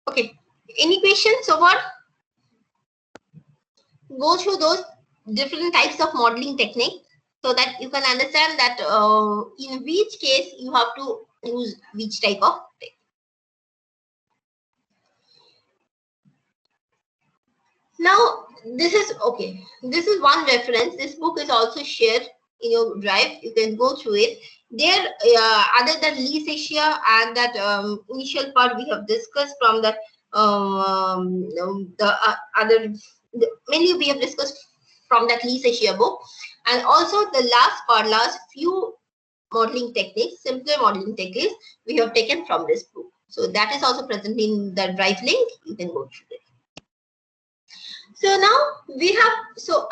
Okay, any questions so far? Go through those different types of modeling technique so that you can understand that in which case you have to use which type of technique. Now, this is okay. This is one reference. This book is also shared in your drive. You can go through it. There, other than lease Asia and that initial part we have discussed from the other, mainly we have discussed from that lease Asia book, and also the last few modeling techniques, simpler modeling techniques, we have taken from this book. So that is also present in the drive link. You can go through it. So now we have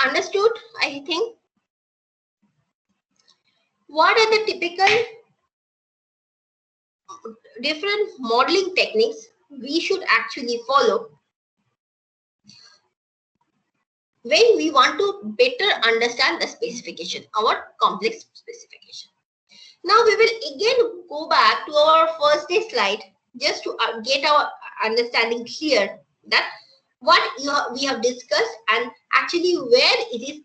understood, I think, what are the typical different modeling techniques we should actually follow when we want to better understand the specification, our complex specification. Now we will again go back to our first day slide just to get our understanding clear that what we have discussed and actually where it is,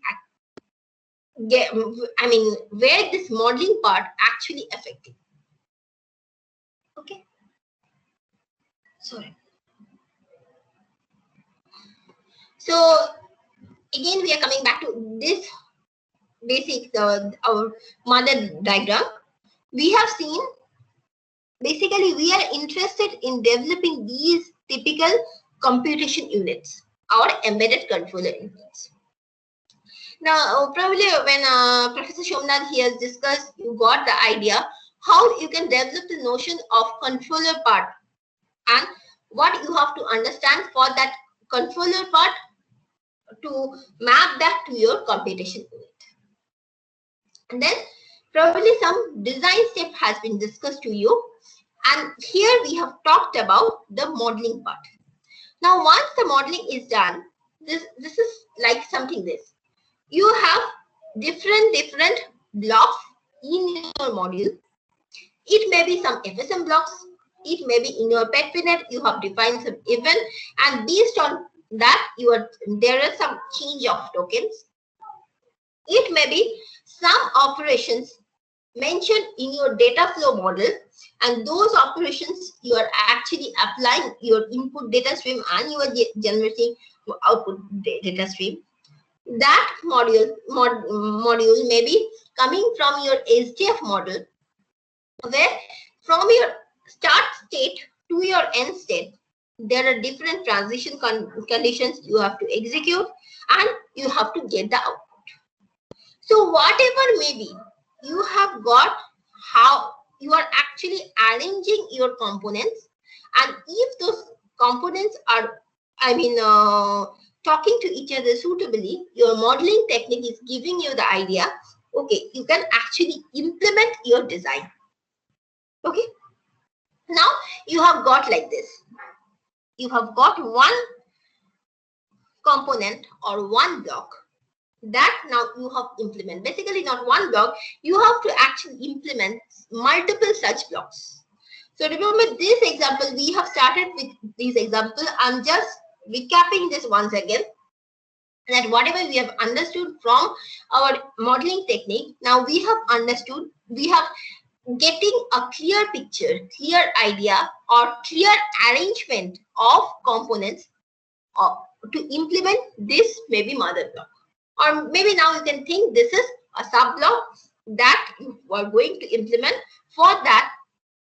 where this modeling part actually affecting. Okay. Sorry. So again, we are coming back to this basic, our mother diagram. We have seen, basically, we are interested in developing these typical computation units, our embedded controller units. Now, probably when Professor Shomnath here discussed, you got the idea how you can develop the notion of controller part and what you have to understand for that controller part to map that to your computation unit. And then probably some design step has been discussed to you. And here we have talked about the modeling part. Now, once the modeling is done, this is like something this. You have different blocks in your module. It may be some FSM blocks. It may be in your PETPNet. You have defined some event, and based on that, there are some change of tokens. It may be some operations mentioned in your data flow model, and those operations you are actually applying your input data stream and you are generating output data stream. That module may be coming from your SDF model, where from your start state to your end state, there are different transition conditions you have to execute and you have to get the output. So whatever may be, you have got how you are actually arranging your components, and if those components are, talking to each other suitably, your modeling technique is giving you the idea, okay, you can actually implement your design. Okay. Now you have got like this. You have got one component or one block that now you have implement. Basically not one block, you have to actually implement multiple such blocks. So remember this example, we have started with this example. I'm just recapping this once again, that whatever we have understood from our modeling technique, now we have understood, we have getting a clear picture, clear idea or clear arrangement of components to implement this maybe mother block. Or maybe now you can think this is a sub block that you are going to implement. For that,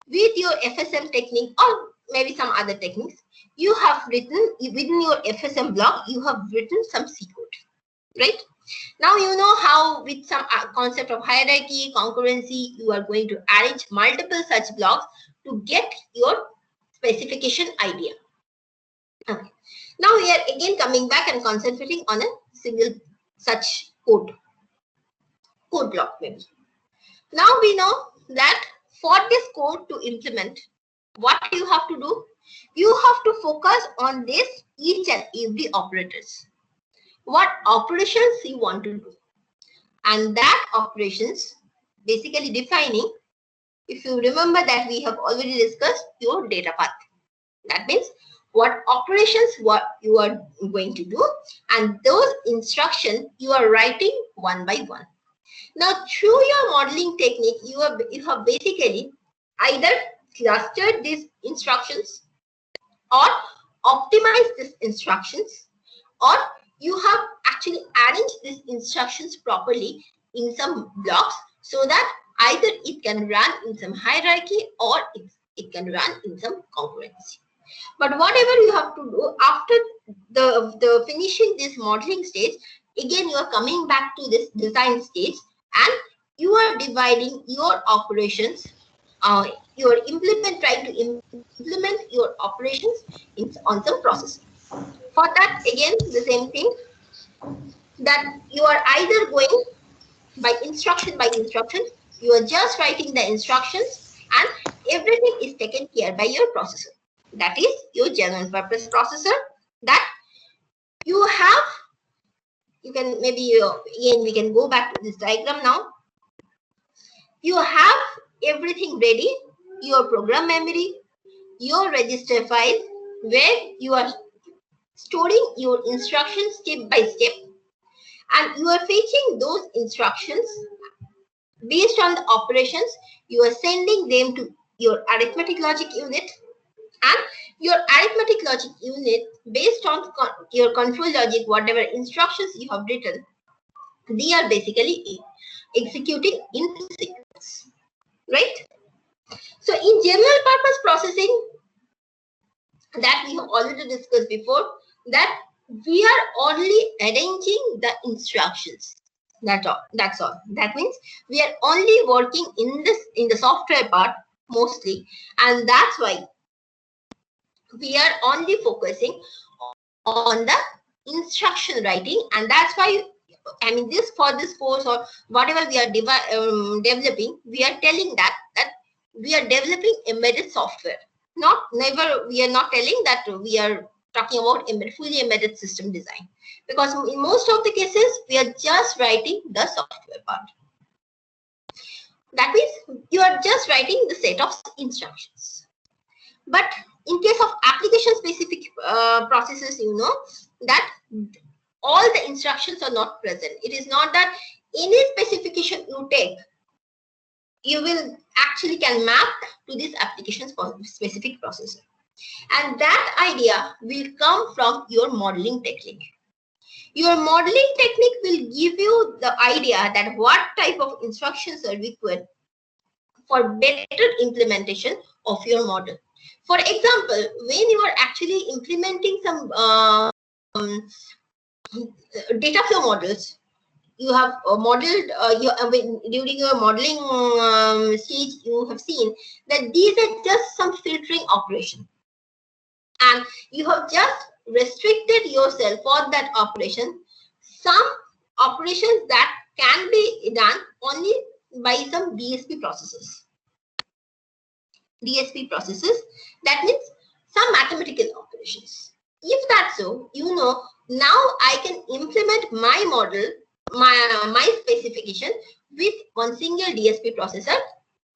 with your FSM technique or maybe some other techniques, you have written within your FSM block, you have written some C code, right? Now you know how with some concept of hierarchy, concurrency, you are going to arrange multiple such blocks to get your specification idea. Okay. Now we are again coming back and concentrating on a single such code block maybe. Now we know that for this code to implement, what you have to do, you have to focus on this each and every operators. What operations you want to do, and that operations basically defining, if you remember that we have already discussed your data path. That means what operations what you are going to do, and those instructions you are writing one by one. Now, through your modeling technique, you have basically either clustered these instructions or optimized these instructions, or you have actually arranged these instructions properly in some blocks so that either it can run in some hierarchy or it can run in some concurrency. But whatever you have to do after the finishing this modeling stage, again you are coming back to this design stage and you are dividing your operations. You are trying to implement your operations on some process. For that, again the same thing, that you are either going by instruction, you are just writing the instructions and everything is taken care by your processor. That is your general purpose processor that you have. You can maybe again we can go back to this diagram now. You have everything ready, your program memory, your register file where you are storing your instructions step by step, and you are fetching those instructions based on the operations. You are sending them to your arithmetic logic unit, and your arithmetic logic unit, based on your control logic, whatever instructions you have written, they are basically executing in sequence, right? So in general purpose processing, that we have already discussed before, that we are only arranging the instructions. That's all. That means we are only working in the software part mostly, and that's why we are only focusing on the instruction writing. And that's why, I mean, for this course or whatever we are developing, we are telling that we are developing embedded software. We are not telling that we are talking about fully embedded system design, because in most of the cases we are just writing the software part. That means you are just writing the set of instructions. But in case of application specific processes, you know that all the instructions are not present. It is not that any specification you take, you will actually can map to this application specific processor. And that idea will come from your modeling technique. Your modeling technique will give you the idea that what type of instructions are required for better implementation of your model. For example, when you are actually implementing some data flow models, you have modeled during your modeling stage, you have seen that these are just some filtering operation, and you have just restricted yourself for that operation some operations that can be done only by some DSP processes. That means some mathematical operations. If that's so, you know, now I can implement my model, my specification with one single DSP processor.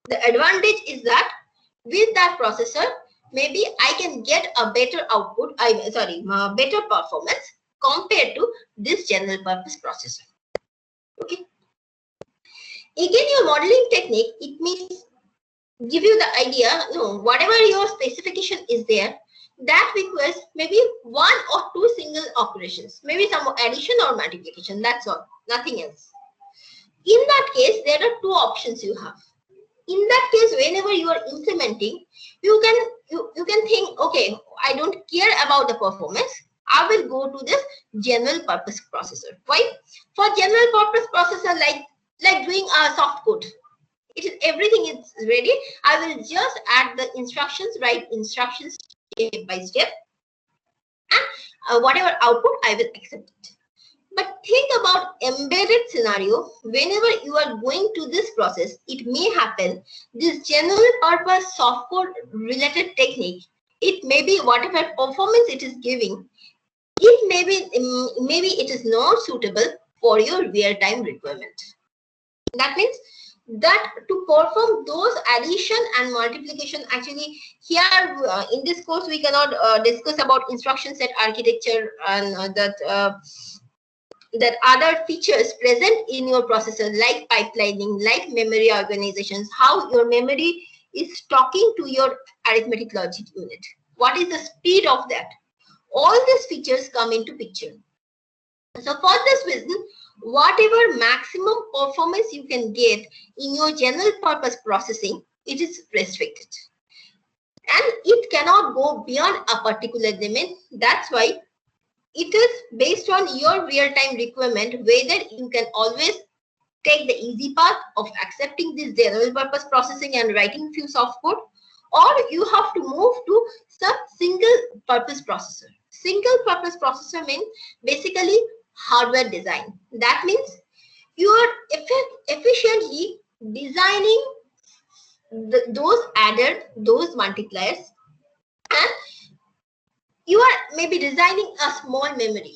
The advantage is that with that processor, maybe I can get a better output, better performance compared to this general purpose processor. Okay. Again, your modeling technique, it means give you the idea, whatever your specification is there, that requires maybe one or two single operations, maybe some addition or multiplication, that's all, nothing else. In that case, there are two options you have. In that case, whenever you are implementing, you can think, okay, I don't care about the performance, I will go to this general purpose processor. Why? For general purpose processor, like doing a soft code, everything is ready. I will just add the instructions, write instructions step by step, and whatever output I will accept it. But think about embedded scenario. Whenever you are going to this process, it may happen this general purpose soft code related technique, it may be whatever performance it is giving, it may be maybe it is not suitable for your real-time requirement. That means that to perform those addition and multiplication. Actually here in this course we cannot discuss about instruction set architecture and that other features present in your processor like pipelining, like memory organizations, how your memory is talking to your arithmetic logic unit, what is the speed of that. All these features come into picture. So for this reason, whatever maximum performance you can get in your general purpose processing, it is restricted. And it cannot go beyond a particular limit. That's why it is based on your real-time requirement, whether you can always take the easy path of accepting this general purpose processing and writing few soft code, or you have to move to some single purpose processor. Single purpose processor means basically hardware design. That means you are efficiently designing those added, those multipliers, and you are maybe designing a small memory.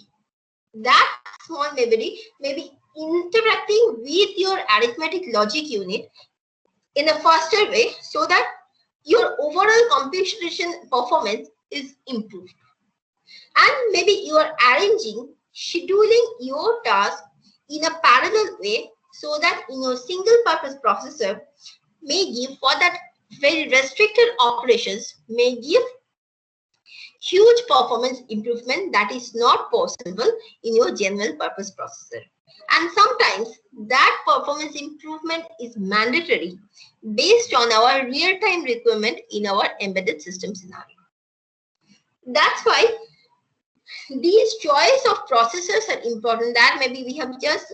That small memory may be interacting with your arithmetic logic unit in a faster way so that your overall computation performance is improved. And maybe you are arranging, scheduling your task in a parallel way so that in your single purpose processor may give for that very restricted operations may give huge performance improvement that is not possible in your general purpose processor. And sometimes that performance improvement is mandatory based on our real-time requirement in our embedded system scenario. That's why these choice of processors are important. That maybe we have just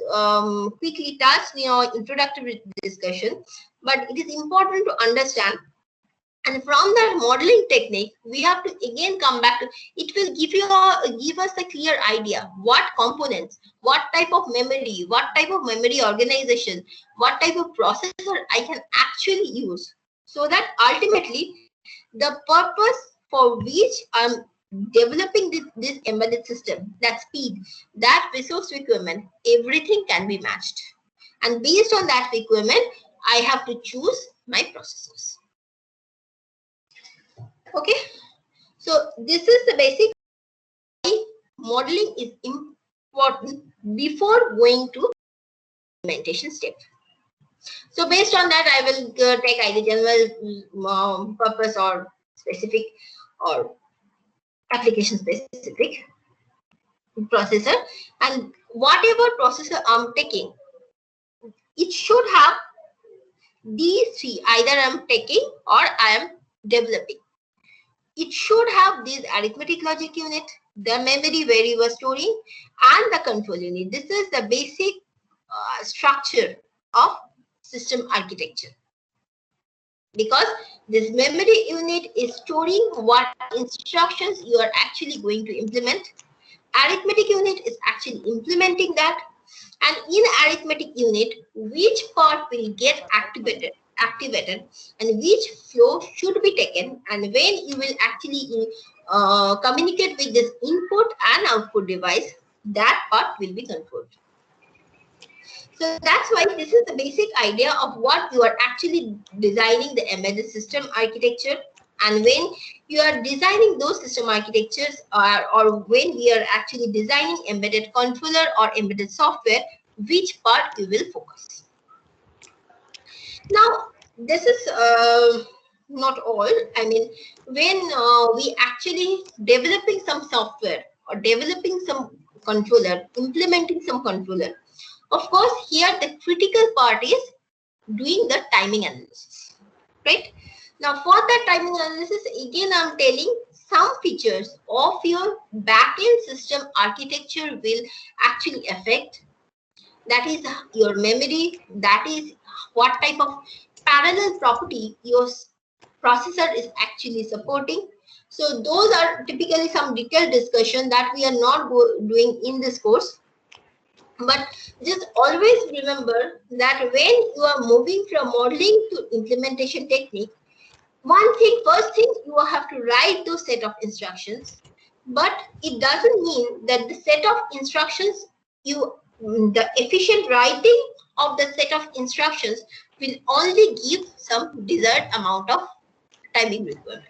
quickly touched in our introductory discussion, but it is important to understand. And from that modeling technique, we have to again come back to, it will give us a clear idea what components, what type of memory, what type of memory organization, what type of processor I can actually use, so that ultimately the purpose for which I'm developing this embedded system, that speed, that resource requirement, everything can be matched. And based on that requirement, I have to choose my processors. Okay, so this is the basic modeling is important before going to implementation step. So based on that, I will take either general purpose or specific or application specific processor, and whatever processor I'm taking, it should have these three, either I'm taking or I am developing. It should have this arithmetic logic unit, the memory where you are storing, and the control unit. This is the basic structure of system architecture. Because this memory unit is storing what instructions you are actually going to implement. Arithmetic unit is actually implementing that. And in arithmetic unit, which part will get activated and which flow should be taken, and when you will actually communicate with this input and output device, that part will be controlled. So that's why this is the basic idea of what you are actually designing the embedded system architecture. And when you are designing those system architectures, or when we are actually designing embedded controller or embedded software, which part you will focus. Now, this is not all. I mean, when we actually developing some software or developing some controller, implementing some controller, of course, here the critical part is doing the timing analysis, right? Now, for that timing analysis, again, I'm telling some features of your backend system architecture will actually affect. That is your memory, that is what type of parallel property your processor is actually supporting. So those are typically some detailed discussion that we are not doing in this course. But just always remember that when you are moving from modeling to implementation technique, first thing, you have to write those set of instructions, but it doesn't mean that the set of instructions, the efficient writing of the set of instructions will only give some desired amount of timing requirement.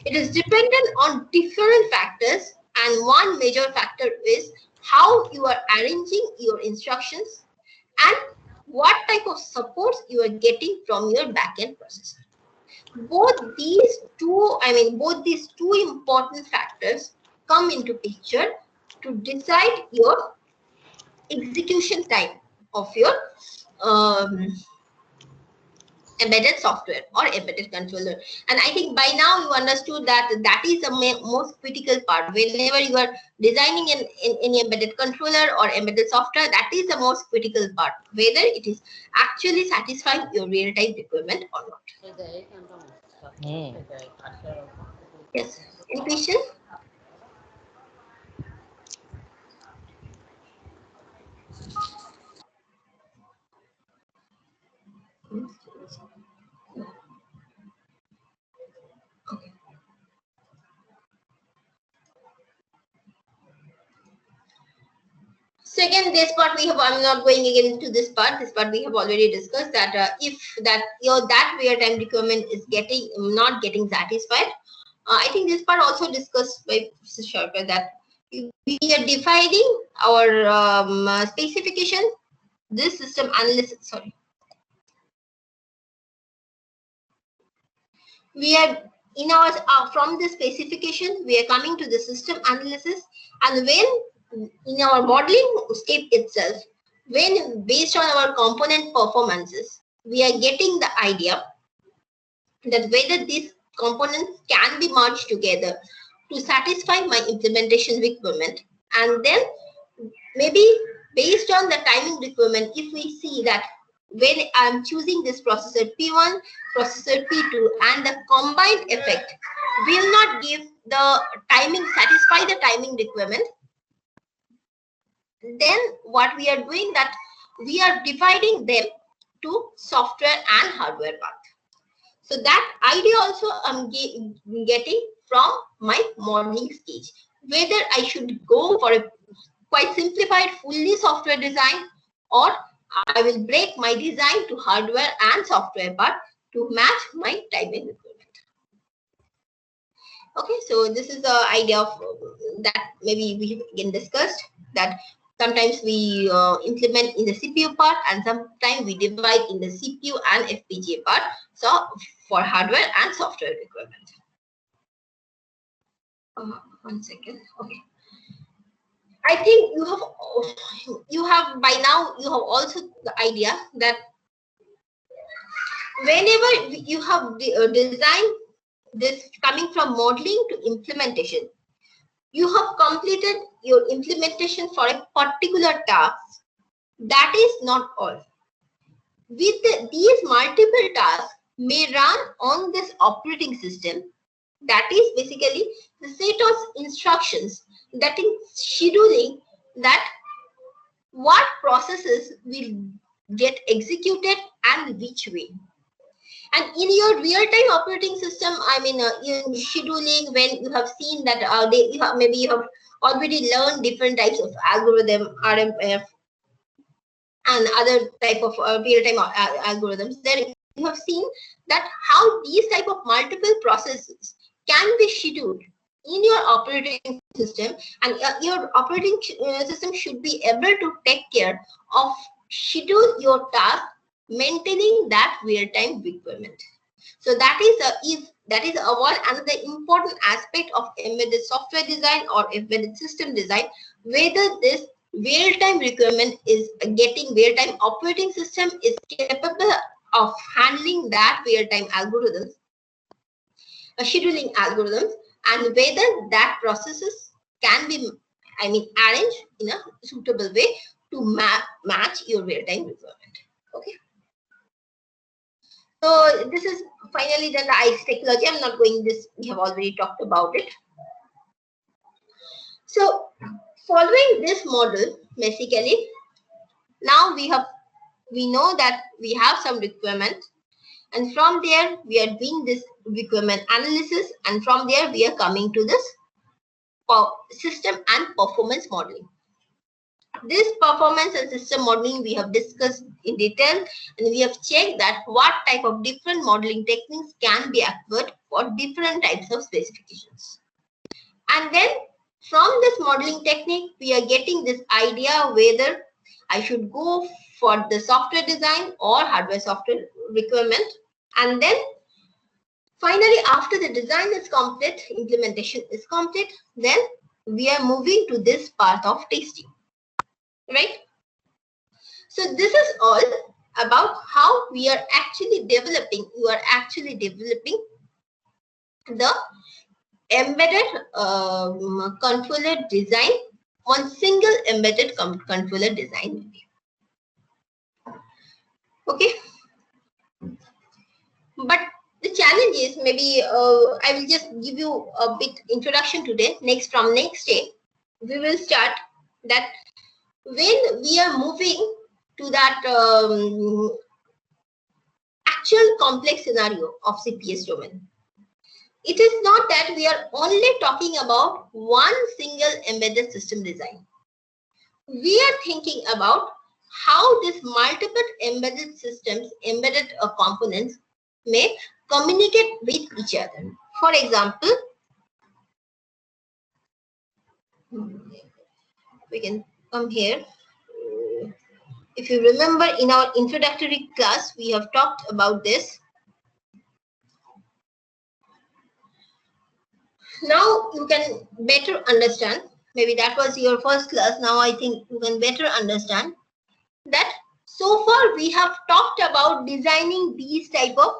It is dependent on different factors, and one major factor is how you are arranging your instructions and what type of supports you are getting from your backend processor. Both these two important factors come into picture to decide your execution time of your embedded software or embedded controller. And I think by now you understood that that is the most critical part. Whenever you are designing any embedded controller or embedded software, that is the most critical part, whether it is actually satisfying your real-time requirement or not. Yes, any question? Okay. So again, this part we have, I'm not going again into this part. This part we have already discussed that if that that real-time requirement is not getting satisfied, I think this part also discussed by Mr. Sharper that we are dividing our specification, this system analysis. Sorry, we are in our from the specification we are coming to the system analysis, and when in our modeling step itself, when based on our component performances, we are getting the idea that whether these components can be merged together to satisfy my implementation requirement. And then maybe based on the timing requirement, if we see that when I'm choosing this processor P1, processor P2, and the combined effect will not give the timing, satisfy the timing requirement, then what we are doing that we are dividing them to software and hardware path. So that idea also I'm getting from my modeling stage, whether I should go for a quite simplified fully software design, or I will break my design to hardware and software part to match my timing requirement. Okay, so this is the idea of that maybe we again discussed, that sometimes we implement in the CPU part and sometimes we divide in the CPU and FPGA part. So for hardware and software requirement. 1 second. Okay. I think you have by now you have also the idea that whenever you have designed this coming from modeling to implementation, you have completed your implementation for a particular task. That is not all. With these multiple tasks may run on this operating system, that is basically the set of instructions that is scheduling that what processes will get executed and which way. And in your real-time operating system, I mean, in scheduling, when you have seen that maybe you have already learned different types of algorithm, RMF, and other type of real-time algorithms, then you have seen that how these type of multiple processes can be scheduled in your operating system, and your operating system should be able to take care of schedule your task, maintaining that real-time requirement. So that is one another important aspect of embedded software design or embedded system design, whether this real-time requirement is getting real-time operating system is capable of handling that real-time algorithms, scheduling algorithms, and whether that processes can be, I mean, arranged in a suitable way to match your real-time requirement. Okay. So this is finally then the ICE technology. I'm not going this, we have already talked about it. So following this model, basically, now we know that we have some requirement, and from there we are doing this requirement analysis, and from there we are coming to this system and performance modeling. this performance and system modeling we have discussed in detail, and we have checked that what type of different modeling techniques can be acquired for different types of specifications. And then from this modeling technique, we are getting this idea whether I should go for the software design or hardware software requirement. And then finally, after the design is complete, implementation is complete, then we are moving to this part of testing, right? So this is all about how we are actually developing, the embedded controller design on single embedded controller design. Okay. But the challenge is, maybe I will just give you a bit introduction today. From next day, we will start that when we are moving to that actual complex scenario of CPS domain. It is not that we are only talking about one single embedded system design. We are thinking about how these multiple embedded systems, embedded components may communicate with each other. For example, we can come here. If you remember, in our introductory class, we have talked about this. Now you can better understand. Maybe that was your first class. Now I think you can better understand that so far we have talked about designing these type of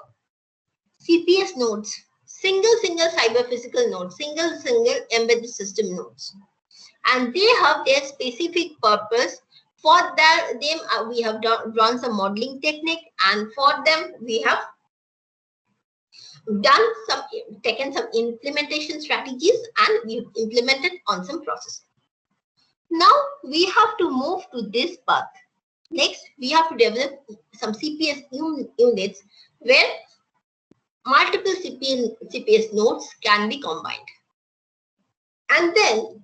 CPS nodes, single cyber physical nodes, single embedded system nodes, and they have their specific purpose. For that, we have drawn some modeling technique, and for them we have taken some implementation strategies, and we've implemented on some processes. Now we have to move to this path. Next, we have to develop some CPS units where multiple CPS nodes can be combined. And then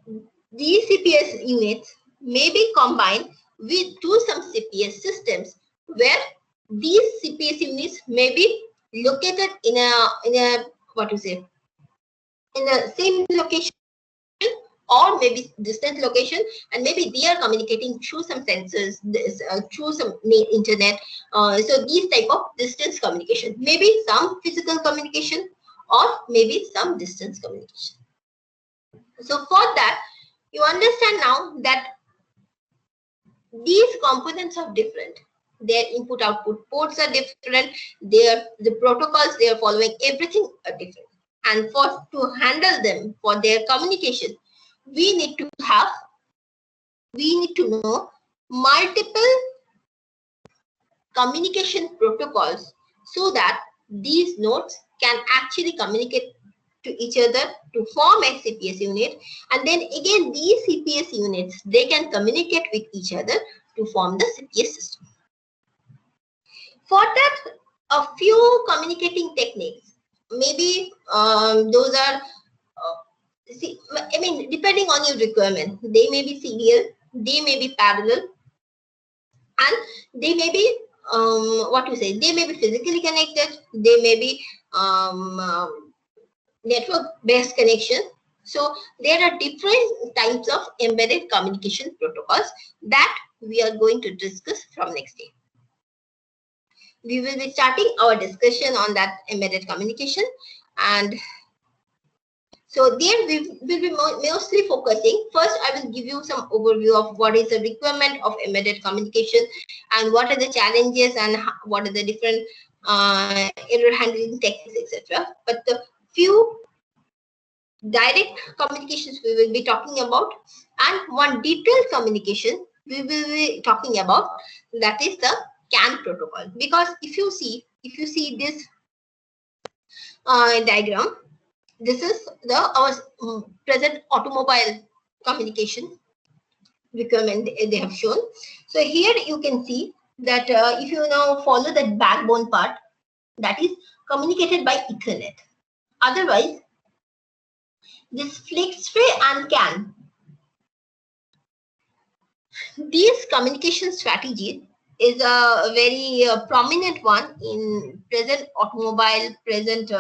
these CPS units may be combined to some CPS systems where these CPS units may be located in a same location or maybe distant location, and maybe they are communicating through some sensors, through some internet. So these type of distance communication, maybe some physical communication or maybe some distance communication. So for that, you understand now that these components are different. Their input output ports are different. The protocols they are following, everything are different. And to handle them for their communication, we need to know multiple communication protocols so that these nodes can actually communicate to each other to form a CPS unit. And then again, these CPS units, they can communicate with each other to form the CPS system. For that, a few communicating techniques, maybe those are depending on your requirement, they may be serial, they may be parallel, and they may be they may be physically connected, they may be network-based connection. So there are different types of embedded communication protocols that we are going to discuss from next day. We will be starting our discussion on that embedded communication, and so there we will be mostly focusing. First, I will give you some overview of what is the requirement of embedded communication and what are the challenges and what are the different error handling techniques, etc. But the few direct communications we will be talking about, and one detailed communication we will be talking about, that is the CAN protocol. Because if you see this diagram, this is our present automobile communication requirement they have shown. So here you can see that if you now follow that backbone part, that is communicated by Ethernet. Otherwise, this FlexRay and CAN, This communication strategy is a very prominent one in present automobile, present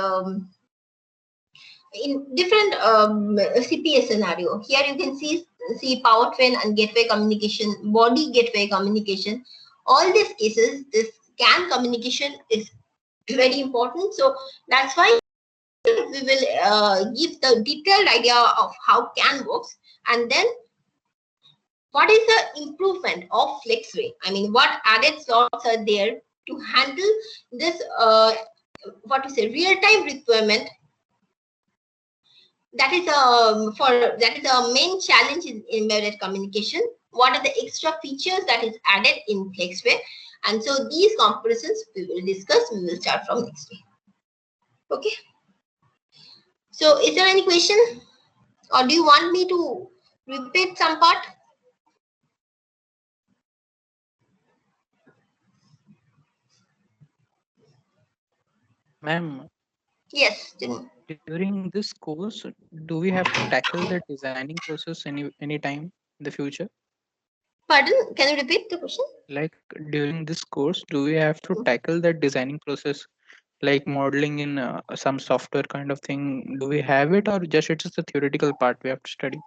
in different CPS scenario. Here you can see powertrain and gateway communication, body gateway communication. All these cases, this CAN communication is very important. So that's why we will give the detailed idea of how CAN works, and then what is the improvement of FlexWay? I mean, what added slots are there to handle this what to say real-time requirement? That is a main challenge in embedded communication. What are the extra features that is added in FlexWay? And so these comparisons we will discuss. We will start from next week. Okay. So is there any question, or do you want me to repeat some part? Ma'am, Yes. during this course, do we have to tackle the designing process any time in the future? Pardon? Can you repeat the question? Like during this course, do we have to tackle that designing process, like modeling in some software kind of thing? Do we have it, or just it's just a theoretical part we have to study?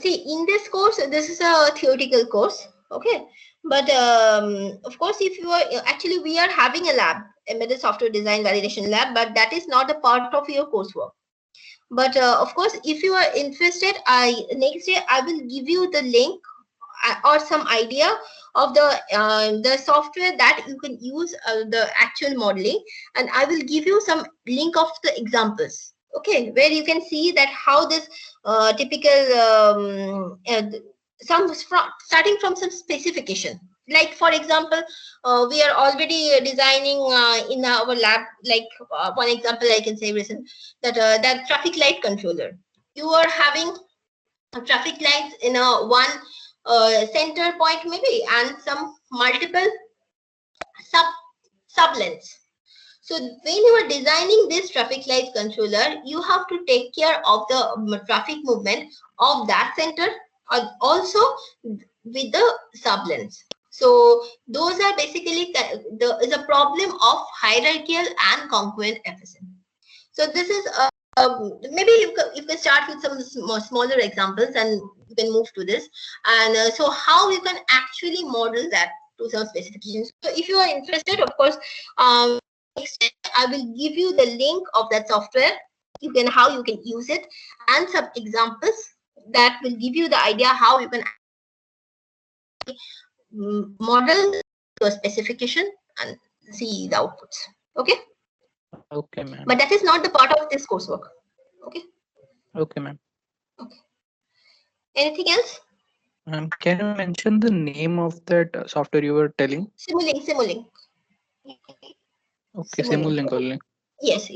See, in this course, this is a theoretical course, okay? But of course, if you are actually, we are having a lab, embedded software design validation lab, but that is not a part of your coursework. But of course, if you are interested, next day I will give you the link or some idea of the software that you can use the actual modeling, and I will give you some link of the examples, okay, where you can see that how this typical starting from some specification. Like for example, we are already designing in our lab, like one example I can say recent, that traffic light controller. You are having traffic lights in a one center point maybe, and some multiple sublanes. So when you are designing this traffic light controller, you have to take care of the traffic movement of that center, also with the sublanes. So those are basically is a problem of hierarchical and concurrent FSM. So this is maybe you can start with some smaller examples and you can move to this. And so how you can actually model that to some specifications. So if you are interested, of course, next I will give you the link of that software. How you can use it, and some examples that will give you the idea how you can model to a specification and see the outputs. Okay. Okay, ma'am. But that is not the part of this coursework. Okay. Okay, ma'am. Okay. Anything else? Can you mention the name of that software you were telling? Simulink. Okay, Simulink only. Yes.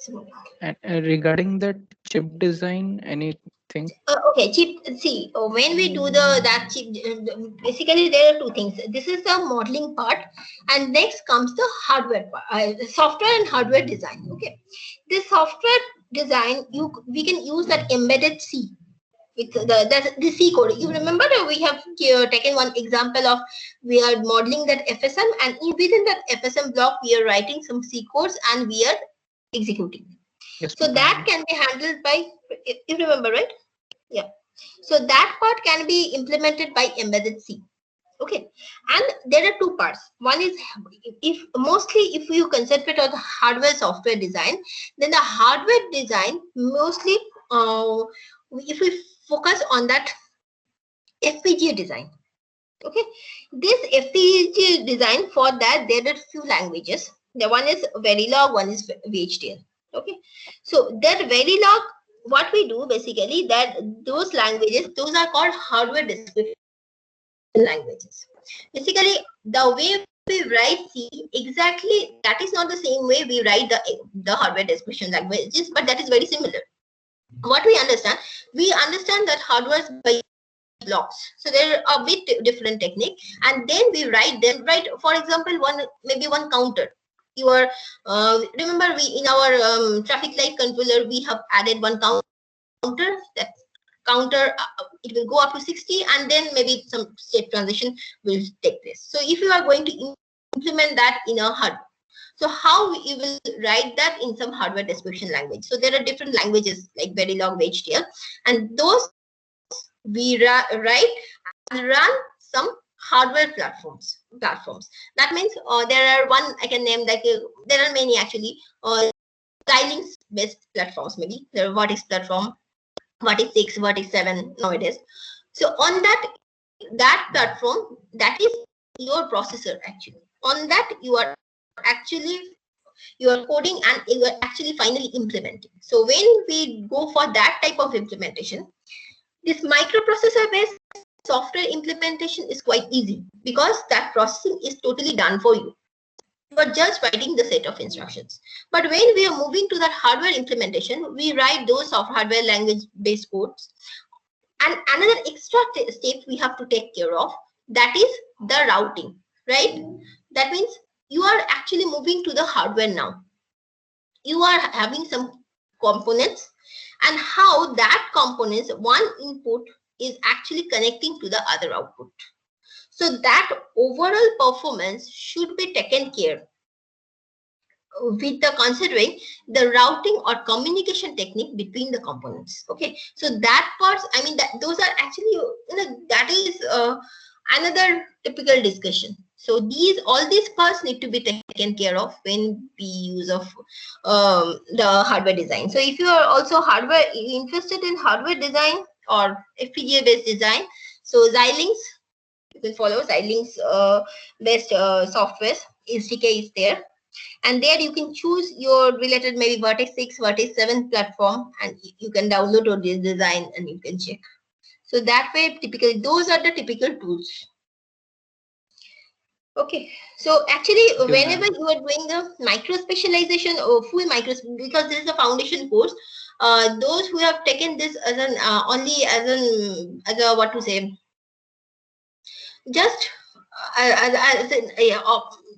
Simulink. And regarding that chip design, anything? Okay, chip. See, when we do that chip, basically there are two things. This is the modeling part, and next comes the hardware part, software and hardware design. Okay, this software design, we can use that embedded C with the C code. You remember that we have taken one example of we are modeling that FSM, and within that FSM block we are writing some C codes and we are executing. Yes, so that can be handled by, you remember, right? Yeah. So that part can be implemented by embedded C. Okay. And there are two parts. One is if you concentrate on the hardware software design, then the hardware design mostly if we focus on that FPGA design. Okay. This FPGA design, for that there are few languages. The one is Verilog, one is VHDL. Okay. So that Verilog, what we do basically, that those languages, those are called hardware description languages. Basically, the way we write C, exactly that is not the same way we write the hardware description languages, but that is very similar. What we understand that hardware is by blocks, so they're a bit different technique, and then we write them. Right, for example, maybe one counter. You are remember, we in our traffic light controller we have added one counter. That counter, it will go up to 60, and then maybe some state transition will take place. So if you are going to implement that in a hardware, so how you will write that in some hardware description language? So there are different languages like Verilog, HDL, and those we write and run some hardware platforms. That means there are one I can name, like there are many actually. Xilinx based platforms, maybe there are Vertex platform, Vertex 6, Vertex 7 nowadays. So on that platform, that is your processor actually. On that you are coding and you are actually finally implementing. So when we go for that type of implementation, this microprocessor based software implementation is quite easy because that processing is totally done for you. You are just writing the set of instructions. But when we are moving to that hardware implementation, we write those hardware language based codes. And another extra step we have to take care of, that is the routing, right? That means you are actually moving to the hardware now. You are having some components, and how that components, one input is actually connecting to the other output. So that overall performance should be taken care with the considering the routing or communication technique between the components. Okay, so that parts, I mean, that those are actually, that is another typical discussion. So all these parts need to be taken care of when we use of the hardware design. So if you are also interested in hardware design or FPGA based design, so Xilinx, you can follow Xilinx based software. SDK is there, and there you can choose your related maybe Vertex 6, Vertex 7 platform, and you can download or design and you can check. So that way, typically those are the typical tools. Okay, so actually whenever you are doing the micro specialization or full micro, because this is a foundation course, those who have taken this as an only as a what to say, just as an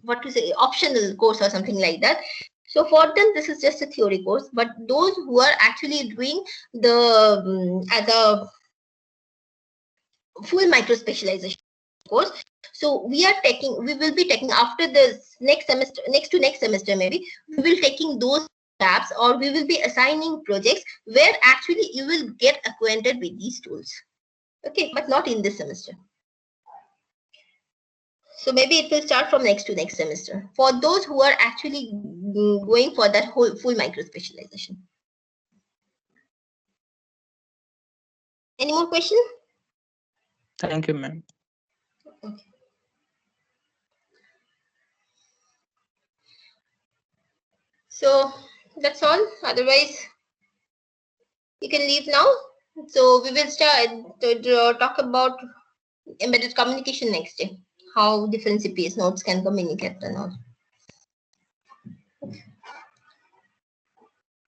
what to say, optional course or something like that. So for them this is just a theory course, but those who are actually doing the as a full micro specialization course, so we will be taking after this next semester, next to next semester maybe, we will taking those tabs, or we will be assigning projects where actually you will get acquainted with these tools. Okay, but not in this semester. So maybe it will start from next to next semester for those who are actually going for that whole full micro specialization. Any more questions? Thank you, ma'am. Okay. So that's all. Otherwise, you can leave now. So we will start to talk about embedded communication next day. How different CPS nodes can communicate and all.